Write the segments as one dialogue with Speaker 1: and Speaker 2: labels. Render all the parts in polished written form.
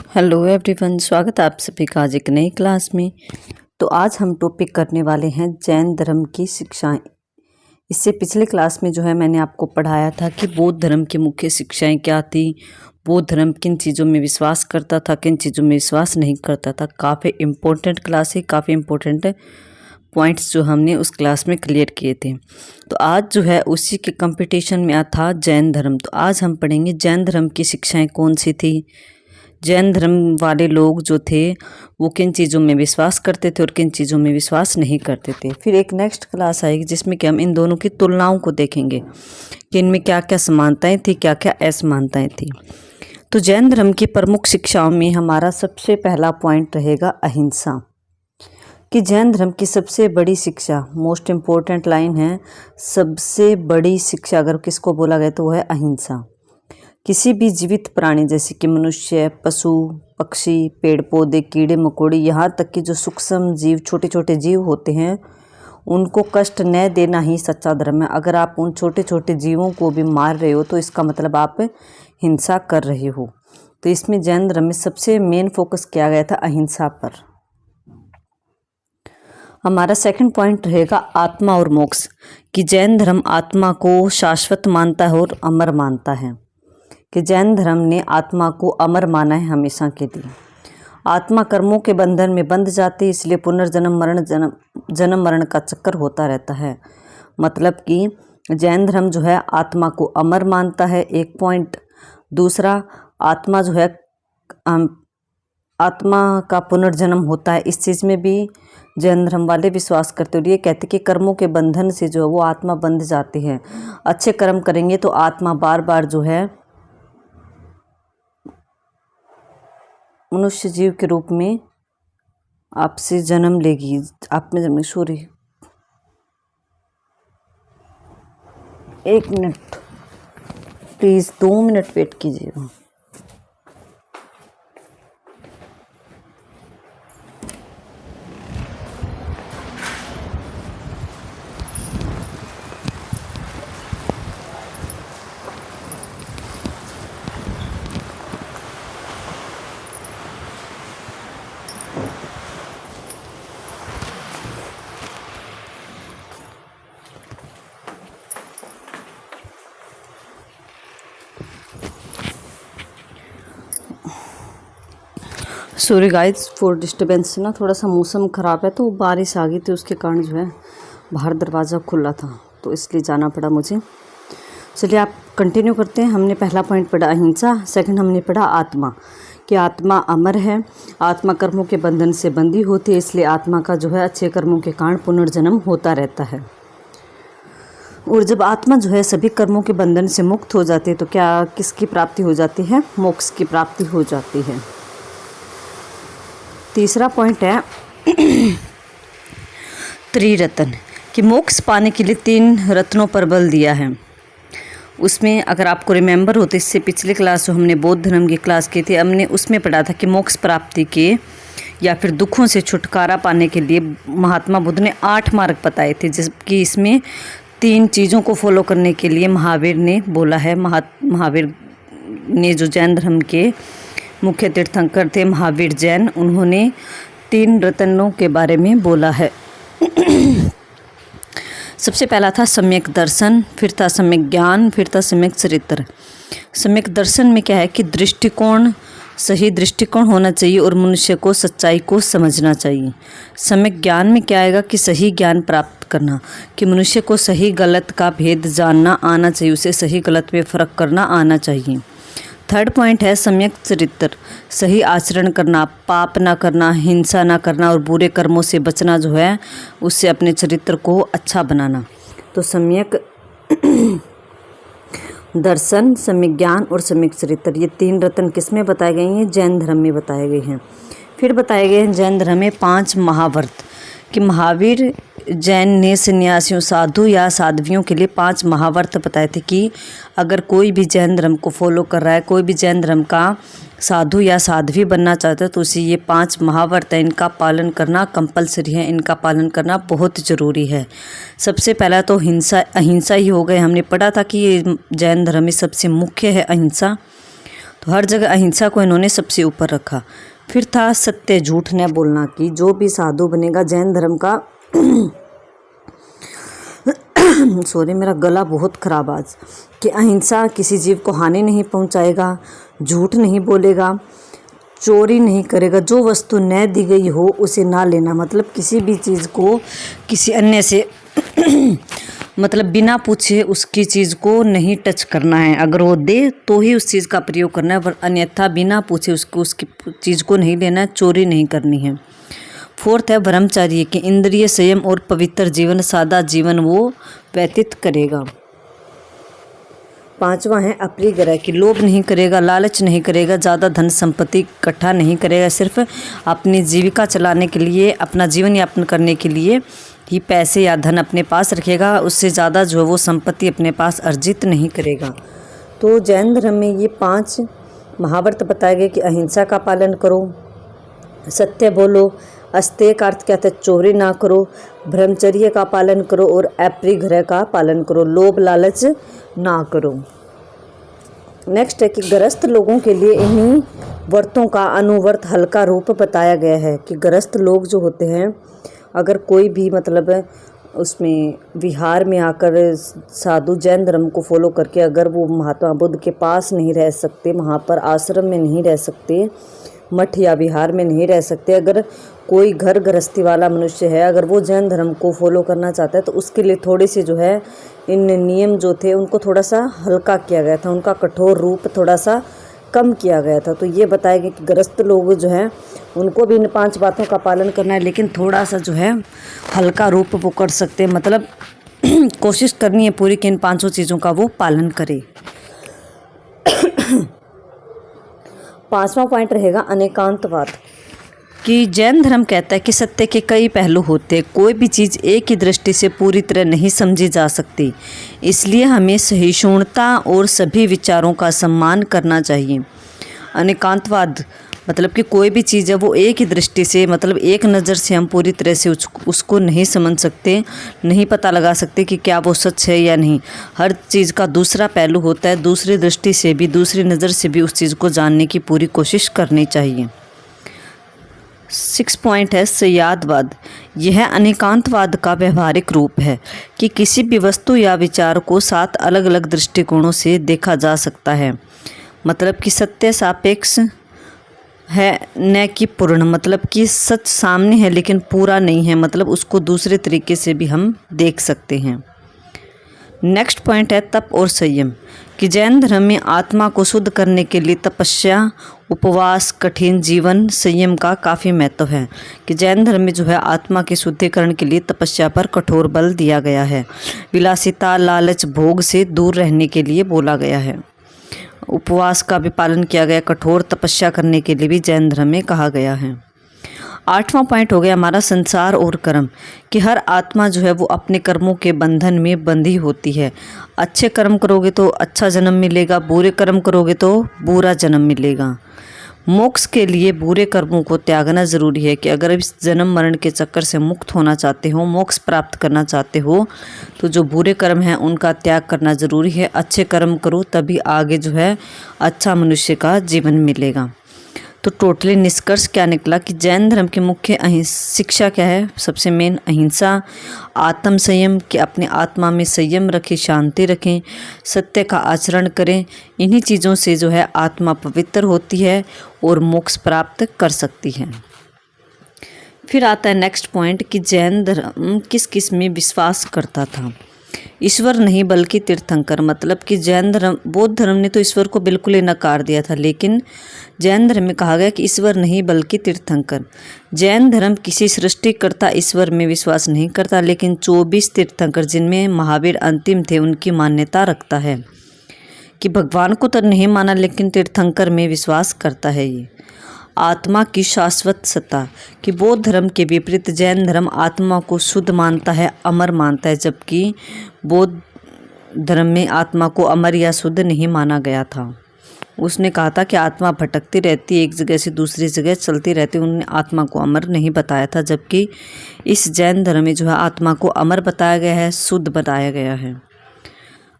Speaker 1: Hello everyone, स्वागत है आप सभी का आज एक नई क्लास में। तो आज हम टॉपिक करने वाले हैं जैन धर्म की शिक्षाएं। इससे पिछले क्लास में जो है मैंने आपको पढ़ाया था कि बौद्ध धर्म की मुख्य शिक्षाएं क्या थी, बौद्ध धर्म किन चीज़ों में विश्वास करता था, किन चीज़ों में विश्वास नहीं करता था। काफ़ी इम्पोर्टेंट क्लास है, काफ़ी इम्पोर्टेंट पॉइंट्स जो हमने उस क्लास में क्लियर किए थे। तो आज जो है उसी के कंपटीशन में था जैन धर्म। तो आज हम पढ़ेंगे जैन धर्म की शिक्षाएं कौन सी थी, जैन धर्म वाले लोग जो थे वो किन चीज़ों में विश्वास करते थे और किन चीज़ों में विश्वास नहीं करते थे। फिर एक नेक्स्ट क्लास आएगी जिसमें कि हम इन दोनों की तुलनाओं को देखेंगे कि इनमें क्या क्या समानताएं थी, क्या क्या असमानताएं थी। तो जैन धर्म की प्रमुख शिक्षाओं में हमारा सबसे पहला पॉइंट रहेगा अहिंसा, कि जैन धर्म की सबसे बड़ी शिक्षा, मोस्ट इम्पोर्टेंट लाइन है, सबसे बड़ी शिक्षा अगर किसको बोला गया तो वो है अहिंसा। किसी भी जीवित प्राणी जैसे कि मनुष्य, पशु, पक्षी, पेड़ पौधे, कीड़े मकोड़े, यहाँ तक कि जो सूक्ष्म जीव, छोटे छोटे जीव होते हैं, उनको कष्ट न देना ही सच्चा धर्म है। अगर आप उन छोटे छोटे जीवों को भी मार रहे हो तो इसका मतलब आप हिंसा कर रहे हो। तो इसमें जैन धर्म में सबसे मेन फोकस किया गया था अहिंसा पर। हमारा सेकंड पॉइंट रहेगा आत्मा और मोक्ष, कि जैन धर्म आत्मा को शाश्वत मानता है और अमर मानता है, कि जैन धर्म ने आत्मा को अमर माना है हमेशा के लिए। आत्मा कर्मों के बंधन में बंध जाती है, इसलिए पुनर्जन्म जन्म मरण का चक्कर होता रहता है। मतलब कि जैन धर्म जो है आत्मा को अमर मानता है, एक पॉइंट। दूसरा, आत्मा जो है आत्मा का पुनर्जन्म होता है, इस चीज़ में भी जैन धर्म वाले विश्वास करते और ये कहते कि कर्मों के बंधन से जो है वो आत्मा बंध जाती है। अच्छे कर्म करेंगे तो आत्मा बार बार जो है मनुष्य जीव के रूप में आपसे जन्म लेगी, आप में जन्म। सॉरी, एक मिनट प्लीज़, 2 मिनट वेट कीजिएगा। सॉरी गाइस फॉर डिस्टर्बेंस, ना थोड़ा सा मौसम ख़राब है तो बारिश आ गई थी, उसके कारण जो है बाहर दरवाज़ा खुला था तो इसलिए जाना पड़ा मुझे। चलिए आप कंटिन्यू करते हैं। हमने पहला पॉइंट पढ़ा अहिंसा, सेकंड हमने पढ़ा आत्मा, कि आत्मा अमर है, आत्मा कर्मों के बंधन से बंधी होती है, इसलिए आत्मा का जो है अच्छे कर्मों के कारण पुनर्जन्म होता रहता है। और जब आत्मा जो है सभी कर्मों के बंधन से मुक्त हो जाती है तो क्या किसकी प्राप्ति हो जाती है? मोक्ष की प्राप्ति हो जाती है। तीसरा पॉइंट है त्रिरत्न, कि मोक्ष पाने के लिए 3 रत्नों पर बल दिया है। उसमें अगर आपको रिमेंबर हो तो इससे पिछले क्लास जो हमने बौद्ध धर्म की क्लास की थी, हमने उसमें पढ़ा था कि मोक्ष प्राप्ति के या फिर दुखों से छुटकारा पाने के लिए महात्मा बुद्ध ने 8 मार्ग बताए थे, जबकि इसमें 3 चीज़ों को फॉलो करने के लिए महावीर ने बोला है। महावीर ने जो जैन धर्म के मुख्य तीर्थंकर थे, महावीर जैन, उन्होंने 3 रत्नों के बारे में बोला है। सबसे पहला था सम्यक दर्शन, फिर था सम्यक ज्ञान, फिर था सम्यक चरित्र। सम्यक दर्शन में क्या है कि दृष्टिकोण, सही दृष्टिकोण होना चाहिए और मनुष्य को सच्चाई को समझना चाहिए। सम्यक ज्ञान में क्या आएगा कि सही ज्ञान प्राप्त करना, कि मनुष्य को सही गलत का भेद जानना आना चाहिए, उसे सही गलत में फ़र्क करना आना चाहिए। थर्ड पॉइंट है सम्यक चरित्र, सही आचरण करना, पाप ना करना, हिंसा ना करना और बुरे कर्मों से बचना, जो है उससे अपने चरित्र को अच्छा बनाना। तो सम्यक दर्शन, सम्यक ज्ञान और सम्यक चरित्र, ये 3 रत्न किस में बताए गए हैं? जैन धर्म में बताए गए हैं। फिर बताए गए हैं जैन धर्म में 5 महाव्रत, कि महावीर जैन ने सन्यासियों, साधु या साध्वियों के लिए 5 महाव्रत बताए थे, कि अगर कोई भी जैन धर्म को फॉलो कर रहा है, कोई भी जैन धर्म का साधु या साध्वी बनना चाहता है तो उसे ये 5 महाव्रत है, इनका पालन करना कंपलसरी है, इनका पालन करना बहुत ज़रूरी है। सबसे पहला तो अहिंसा ही हो गए। हमने पढ़ा था कि ये जैन धर्म में सबसे मुख्य है अहिंसा। तो हर जगह अहिंसा को इन्होंने सबसे ऊपर रखा। फिर था सत्य, झूठ न बोलना, कि जो भी साधु बनेगा जैन धर्म का सॉरी मेरा गला बहुत ख़राब आज, कि अहिंसा, किसी जीव को हानि नहीं पहुंचाएगा, झूठ नहीं बोलेगा, चोरी नहीं करेगा, जो वस्तु न दी गई हो उसे ना लेना, मतलब किसी भी चीज़ को किसी अन्य से मतलब बिना पूछे उसकी चीज़ को नहीं टच करना है। अगर वो दे तो ही उस चीज़ का प्रयोग करना है, पर अन्यथा बिना पूछे उसकी चीज़ को नहीं लेना है, चोरी नहीं करनी है। फोर्थ है ब्रह्मचर्य, कि इंद्रिय संयम और पवित्र जीवन, सादा जीवन वो व्यतीत करेगा। पांचवा है अपरिग्रह, कि लोभ नहीं करेगा, लालच नहीं करेगा, ज़्यादा धन संपत्ति इकट्ठा नहीं करेगा, सिर्फ अपनी जीविका चलाने के लिए, अपना जीवन यापन करने के लिए ही पैसे या धन अपने पास रखेगा, उससे ज़्यादा जो वो संपत्ति अपने पास अर्जित नहीं करेगा। तो जैन धर्म में ये 5 महाव्रत बताए गए कि अहिंसा का पालन करो, सत्य बोलो, अस्तेय का अर्थ क्या था, चोरी ना करो, ब्रह्मचर्य का पालन करो और अपरिग्रह का पालन करो, लोभ लालच ना करो। नेक्स्ट है कि गृहस्थ लोगों के लिए इन्हीं व्रतों का अनुव्रत हल्का रूप बताया गया है, कि गृहस्थ लोग जो होते हैं, अगर कोई भी मतलब उसमें विहार में आकर साधु जैन धर्म को फॉलो करके अगर वो महात्मा बुद्ध के पास नहीं रह सकते, वहाँ पर आश्रम में नहीं रह सकते, मठ या विहार में नहीं रह सकते, अगर कोई घर गृहस्थी वाला मनुष्य है, अगर वो जैन धर्म को फॉलो करना चाहता है, तो उसके लिए थोड़ी सी जो है इन नियम जो थे उनको थोड़ा सा हल्का किया गया था, उनका कठोर रूप थोड़ा सा कम किया गया था। तो ये बताया गया कि गृहस्थ लोग जो हैं उनको भी इन 5 बातों का पालन करना है, लेकिन थोड़ा सा जो है हल्का रूप वो कर सकते हैं, मतलब कोशिश करनी है पूरी कि इन 5 चीज़ों का वो पालन करे। 5वां पॉइंट रहेगा अनेकांतवाद, कि जैन धर्म कहता है कि सत्य के कई पहलू होते हैं, कोई भी चीज़ एक ही दृष्टि से पूरी तरह नहीं समझी जा सकती, इसलिए हमें सहिष्णुता और सभी विचारों का सम्मान करना चाहिए। अनेकांतवाद मतलब कि कोई भी चीज़ है वो एक ही दृष्टि से, मतलब एक नज़र से हम पूरी तरह से उसको नहीं समझ सकते, नहीं पता लगा सकते कि क्या वो सच है या नहीं। हर चीज़ का दूसरा पहलू होता है, दूसरी दृष्टि से भी, दूसरी नज़र से भी उस चीज़ को जानने की पूरी कोशिश करनी चाहिए। 6 पॉइंट है संयादवाद, यह अनेकांतवाद का व्यवहारिक रूप है, कि किसी भी वस्तु या विचार को 7 अलग अलग दृष्टिकोणों से देखा जा सकता है, मतलब कि सत्य सापेक्ष है न कि पूर्ण, मतलब कि सच सामने है लेकिन पूरा नहीं है, मतलब उसको दूसरे तरीके से भी हम देख सकते हैं। नेक्स्ट पॉइंट है तप और संयम, कि जैन धर्म में आत्मा को शुद्ध करने के लिए तपस्या, उपवास, कठिन जीवन, संयम का काफ़ी महत्व है, कि जैन धर्म में जो है आत्मा के शुद्धिकरण के लिए तपस्या पर कठोर बल दिया गया है, विलासिता, लालच, भोग से दूर रहने के लिए बोला गया है, उपवास का भी पालन किया गया, कठोर तपस्या करने के लिए भी जैन धर्म में कहा गया है। 8वां पॉइंट हो गया हमारा संसार और कर्म, कि हर आत्मा जो है वो अपने कर्मों के बंधन में बंधी होती है, अच्छे कर्म करोगे तो अच्छा जन्म मिलेगा, बुरे कर्म करोगे तो बुरा जन्म मिलेगा। मोक्ष के लिए बुरे कर्मों को त्यागना ज़रूरी है, कि अगर इस जन्म मरण के चक्कर से मुक्त होना चाहते हो, मोक्ष प्राप्त करना चाहते हो, तो जो बुरे कर्म हैं उनका त्याग करना ज़रूरी है, अच्छे कर्म करो तभी आगे जो है अच्छा मनुष्य का जीवन मिलेगा। तो टोटली निष्कर्ष क्या निकला कि जैन धर्म की मुख्य शिक्षा क्या है, सबसे मेन अहिंसा, आत्म संयम, कि अपने आत्मा में संयम रखें, शांति रखें, सत्य का आचरण करें, इन्हीं चीज़ों से जो है आत्मा पवित्र होती है और मोक्ष प्राप्त कर सकती है। फिर आता है नेक्स्ट पॉइंट कि जैन धर्म किस किस में विश्वास करता था। ईश्वर नहीं बल्कि तीर्थंकर, मतलब कि जैन धर्म, बौद्ध धर्म ने तो ईश्वर को बिल्कुल ही नकार दिया था, लेकिन जैन धर्म में कहा गया कि ईश्वर नहीं बल्कि तीर्थंकर। जैन धर्म किसी सृष्टिकर्ता ईश्वर में विश्वास नहीं करता, लेकिन 24 तीर्थंकर जिनमें महावीर अंतिम थे उनकी मान्यता रखता है, कि भगवान को तो नहीं माना लेकिन तीर्थंकर में विश्वास करता है। ये आत्मा की शाश्वत सत्ता, कि बौद्ध धर्म के विपरीत जैन धर्म आत्मा को शुद्ध मानता है, अमर मानता है, जबकि बौद्ध धर्म में आत्मा को अमर या शुद्ध नहीं माना गया था। उसने कहा था कि आत्मा भटकती रहती, एक जगह से दूसरी जगह चलती रहती, उन्होंने आत्मा को अमर नहीं बताया था, जबकि इस जैन धर्म में जो है आत्मा को अमर बताया गया है, शुद्ध बताया गया है।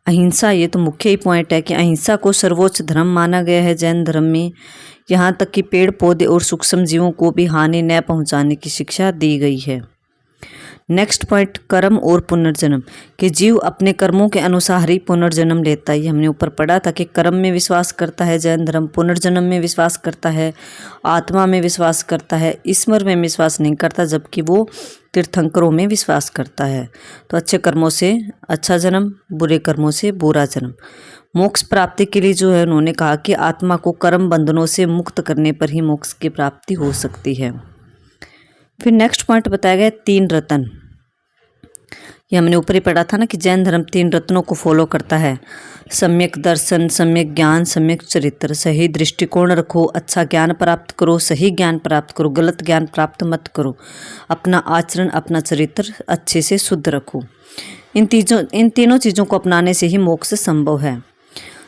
Speaker 1: अहिंसा, ये तो मुख्य ही पॉइंट है कि अहिंसा को सर्वोच्च धर्म माना गया है जैन धर्म में। यहाँ तक कि पेड़ पौधे और सूक्ष्म जीवों को भी हानि न पहुँचाने की शिक्षा दी गई है। नेक्स्ट पॉइंट, कर्म और पुनर्जन्म, कि जीव अपने कर्मों के अनुसार ही पुनर्जन्म लेता है। ये हमने ऊपर पढ़ा था कि कर्म में विश्वास करता है जैन धर्म, पुनर्जन्म में विश्वास करता है, आत्मा में विश्वास करता है, ईश्वर में विश्वास नहीं करता, जबकि वो तीर्थंकरों में विश्वास करता है। तो अच्छे कर्मों से अच्छा जन्म, बुरे कर्मों से बुरा जन्म। मोक्ष प्राप्ति के लिए जो है उन्होंने कहा कि आत्मा को कर्म बंधनों से मुक्त करने पर ही मोक्ष की प्राप्ति हो सकती है। फिर नेक्स्ट पॉइंट बताया गया 3 रत्न। ये हमने ऊपर ही पढ़ा था ना कि जैन धर्म 3 रत्नों को फॉलो करता है। सम्यक दर्शन, सम्यक ज्ञान, सम्यक चरित्र। सही दृष्टिकोण रखो, अच्छा ज्ञान प्राप्त करो, सही ज्ञान प्राप्त करो, गलत ज्ञान प्राप्त मत करो। अपना आचरण, अपना चरित्र अच्छे से शुद्ध रखो। इन तीनों चीज़ों को अपनाने से ही मोक्ष संभव है।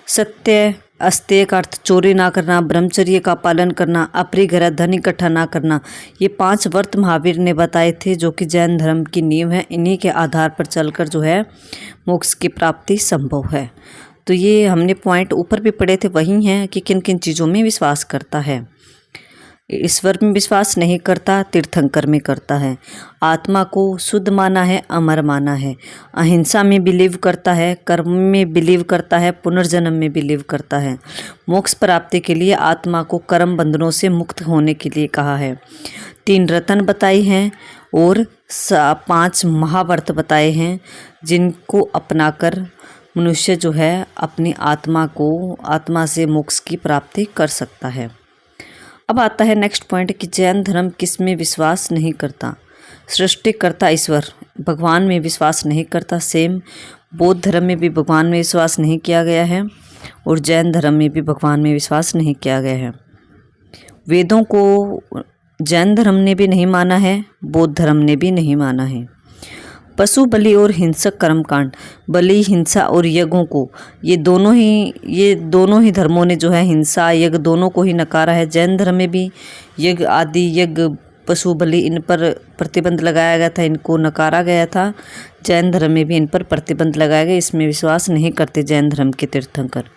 Speaker 1: सत्य, अस्तेय का अर्थ चोरी ना करना, ब्रह्मचर्य का पालन करना, अपरिग्रह धन इकट्ठा ना करना, ये 5 व्रत महावीर ने बताए थे जो कि जैन धर्म की नींव है। इन्हीं के आधार पर चलकर जो है मोक्ष की प्राप्ति संभव है। तो ये हमने पॉइंट ऊपर भी पढ़े थे, वही हैं कि किन किन चीज़ों में विश्वास करता है। ईश्वर में विश्वास नहीं करता, तीर्थंकर में करता है। आत्मा को शुद्ध माना है, अमर माना है। अहिंसा में बिलीव करता है, कर्म में बिलीव करता है, पुनर्जन्म में बिलीव करता है। मोक्ष प्राप्ति के लिए आत्मा को कर्म बंधनों से मुक्त होने के लिए कहा है। 3 रत्न बताई हैं और 5 महाव्रत बताए हैं जिनको अपनाकर मनुष्य जो है अपनी आत्मा से मोक्ष की प्राप्ति कर सकता है। अब आता है नेक्स्ट पॉइंट कि जैन धर्म किस में विश्वास नहीं करता। सृष्टिकर्ता ईश्वर, भगवान में विश्वास नहीं करता। सेम बौद्ध धर्म में भी भगवान में विश्वास नहीं किया गया है और जैन धर्म में भी भगवान में विश्वास नहीं किया गया है। वेदों को जैन धर्म ने भी नहीं माना है, बौद्ध धर्म ने भी नहीं माना है। पशु बलि और हिंसक कर्मकांड, बलि, हिंसा और यज्ञों को, ये दोनों ही धर्मों ने जो है हिंसा यज्ञ दोनों को ही नकारा है। जैन धर्म में भी यज्ञ आदि, यज्ञ, पशु बलि, इन पर प्रतिबंध लगाया गया था, इनको नकारा गया था। जैन धर्म में भी इन पर प्रतिबंध लगाया गया, इसमें विश्वास नहीं करते जैन धर्म के तीर्थंकर।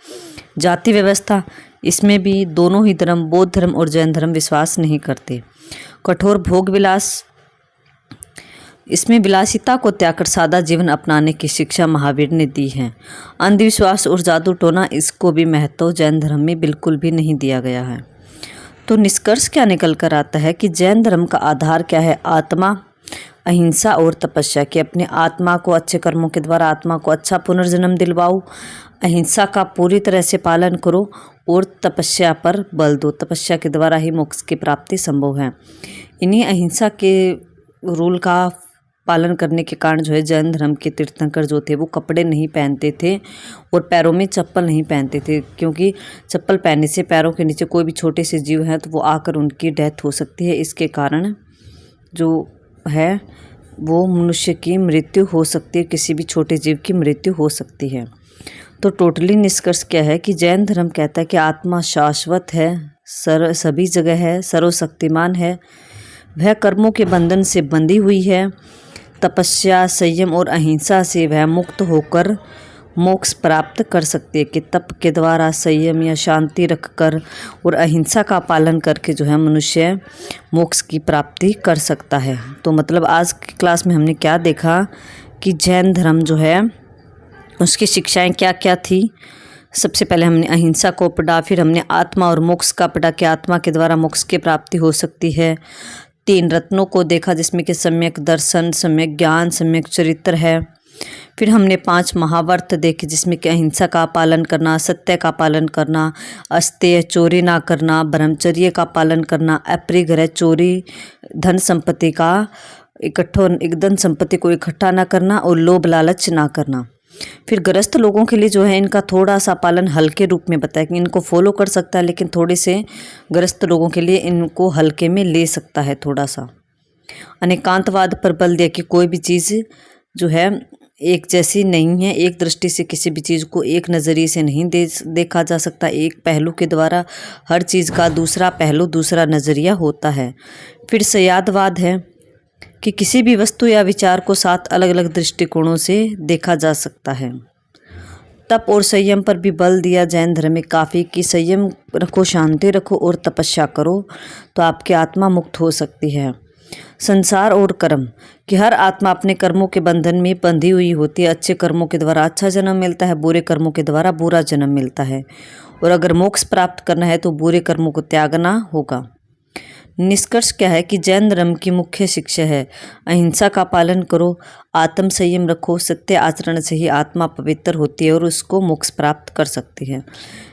Speaker 1: जाति व्यवस्था, इसमें भी दोनों ही धर्म, बौद्ध धर्म और जैन धर्म विश्वास नहीं करते। कठोर भोग विलास, इसमें विलासिता को त्याग कर सादा जीवन अपनाने की शिक्षा महावीर ने दी है। अंधविश्वास और जादू टोना, इसको भी महत्व जैन धर्म में बिल्कुल भी नहीं दिया गया है। तो निष्कर्ष क्या निकल कर आता है कि जैन धर्म का आधार क्या है? आत्मा, अहिंसा और तपस्या। कि अपने आत्मा को अच्छे कर्मों के द्वारा आत्मा को अच्छा पुनर्जन्म दिलवाओ, अहिंसा का पूरी तरह से पालन करो और तपस्या पर बल दो। तपस्या के द्वारा ही मोक्ष की प्राप्ति संभव है। इन्हीं अहिंसा के रूल का पालन करने के कारण जो है जैन धर्म के तीर्थंकर जो थे वो कपड़े नहीं पहनते थे और पैरों में चप्पल नहीं पहनते थे, क्योंकि चप्पल पहनने से पैरों के नीचे कोई भी छोटे से जीव हैं तो वो आकर उनकी डेथ हो सकती है। इसके कारण जो है वो मनुष्य की मृत्यु हो सकती है, किसी भी छोटे जीव की मृत्यु हो सकती है। तो टोटली निष्कर्ष क्या है कि जैन धर्म कहता है कि आत्मा शाश्वत है, सभी जगह है, सर्वशक्तिमान है, वह कर्मों के बंधन से बंधी हुई है। तपस्या, संयम और अहिंसा से वह मुक्त होकर मोक्ष प्राप्त कर सकती है। कि तप के द्वारा, संयम या शांति रखकर और अहिंसा का पालन करके जो है मनुष्य मोक्ष की प्राप्ति कर सकता है। तो मतलब आज की क्लास में हमने क्या देखा कि जैन धर्म जो है उसकी शिक्षाएं क्या क्या थी। सबसे पहले हमने अहिंसा को पढ़ा, फिर हमने आत्मा और मोक्ष का पढ़ा कि आत्मा के द्वारा मोक्ष की प्राप्ति हो सकती है। 3 रत्नों को देखा जिसमें कि सम्यक दर्शन, सम्यक ज्ञान, सम्यक चरित्र है। फिर हमने 5 महाव्रत देखे जिसमें कि अहिंसा का पालन करना, सत्य का पालन करना, अस्तेय चोरी ना करना, ब्रह्मचर्य का पालन करना, अपरिग्रह चोरी, धन संपत्ति को इकट्ठा ना करना और लोभ लालच ना करना। फिर ग्रस्त लोगों के लिए जो है इनका थोड़ा सा पालन हल्के रूप में बताया कि इनको फॉलो कर सकता है, लेकिन थोड़े से ग्रस्त लोगों के लिए इनको हल्के में ले सकता है थोड़ा सा। अनेकांतवाद पर बल दिया कि कोई भी चीज़ जो है एक जैसी नहीं है, एक दृष्टि से किसी भी चीज़ को एक नज़रिए से नहीं देखा जा सकता। एक पहलू के द्वारा हर चीज़ का दूसरा पहलू, दूसरा नज़रिया होता है। फिर संयादवाद है कि किसी भी वस्तु या विचार को 7 अलग अलग दृष्टिकोणों से देखा जा सकता है। तप और संयम पर भी बल दिया जैन धर्म में काफ़ी कि संयम रखो, शांति रखो और तपस्या करो तो आपकी आत्मा मुक्त हो सकती है। संसार और कर्म कि हर आत्मा अपने कर्मों के बंधन में बंधी हुई होती है। अच्छे कर्मों के द्वारा अच्छा जन्म मिलता है, बुरे कर्मों के द्वारा बुरा जन्म मिलता है। और अगर मोक्ष प्राप्त करना है तो बुरे कर्मों को त्यागना होगा। निष्कर्ष क्या है कि जैन धर्म की मुख्य शिक्षा है अहिंसा का पालन करो, आत्म संयम रखो, सत्य आचरण से ही आत्मा पवित्र होती है और उसको मोक्ष प्राप्त कर सकती है।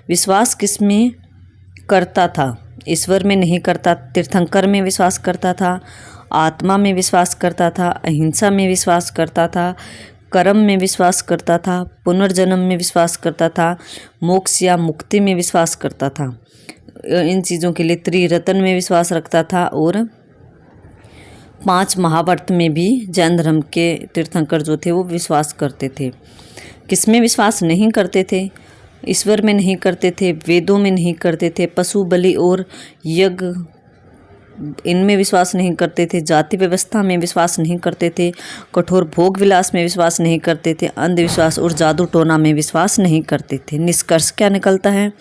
Speaker 1: विश्वास किस में करता था? ईश्वर में नहीं करता, तीर्थंकर में विश्वास करता था, आत्मा में विश्वास करता था, अहिंसा में विश्वास करता था, कर्म में विश्वास करता था, पुनर्जन्म में विश्वास करता था, मोक्ष या मुक्ति में विश्वास करता था। इन चीज़ों के लिए त्रिरत्न में विश्वास रखता था और 5 महाव्रत में भी जैन धर्म के तीर्थंकर जो थे वो विश्वास करते थे। किसमें विश्वास नहीं करते थे? ईश्वर में नहीं करते थे, वेदों में नहीं करते थे, पशु बलि और यज्ञ इनमें विश्वास नहीं करते थे, जाति व्यवस्था में विश्वास नहीं करते थे, कठोर भोग विलास में विश्वास नहीं करते थे, अंधविश्वास और जादू टोना में विश्वास नहीं करते थे। निष्कर्ष क्या निकलता है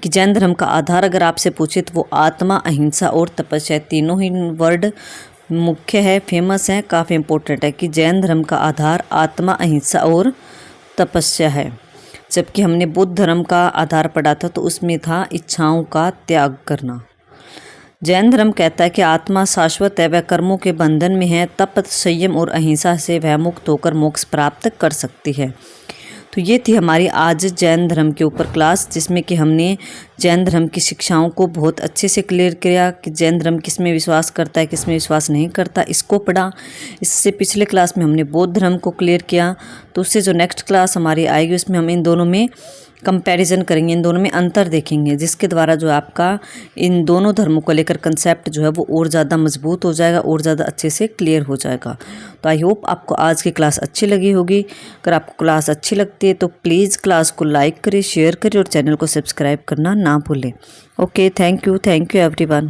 Speaker 1: कि जैन धर्म का आधार अगर आपसे पूछे तो वो आत्मा, अहिंसा और तपस्या, तीनों ही वर्ड मुख्य है, फेमस है, काफ़ी इंपॉर्टेंट है कि जैन धर्म का आधार आत्मा, अहिंसा और तपस्या है। जबकि हमने बुद्ध धर्म का आधार पढ़ा था तो उसमें था इच्छाओं का त्याग करना। जैन धर्म कहता है कि आत्मा शाश्वत है, वह कर्मों के बंधन में है, तप, संयम और अहिंसा से वह मुक्त होकर मोक्ष प्राप्त कर सकती है। तो ये थी हमारी आज जैन धर्म के ऊपर क्लास, जिसमें कि हमने जैन धर्म की शिक्षाओं को बहुत अच्छे से क्लियर किया कि जैन धर्म किस में विश्वास करता है, किस में विश्वास नहीं करता, इसको पढ़ा। इससे पिछले क्लास में हमने बौद्ध धर्म को क्लियर किया। तो उससे जो नेक्स्ट क्लास हमारी आएगी उसमें हम इन दोनों में कंपैरिजन करेंगे, इन दोनों में अंतर देखेंगे, जिसके द्वारा जो आपका इन दोनों धर्मों को लेकर कंसेप्ट जो है वो और ज़्यादा मजबूत हो जाएगा और ज़्यादा अच्छे से क्लियर हो जाएगा। तो आई होप आपको आज की क्लास अच्छी लगी होगी। अगर आपको क्लास अच्छी लगती है तो प्लीज़ क्लास को लाइक करें, शेयर करें और चैनल को सब्सक्राइब करना ना भूलें। Okay, thank you everyone.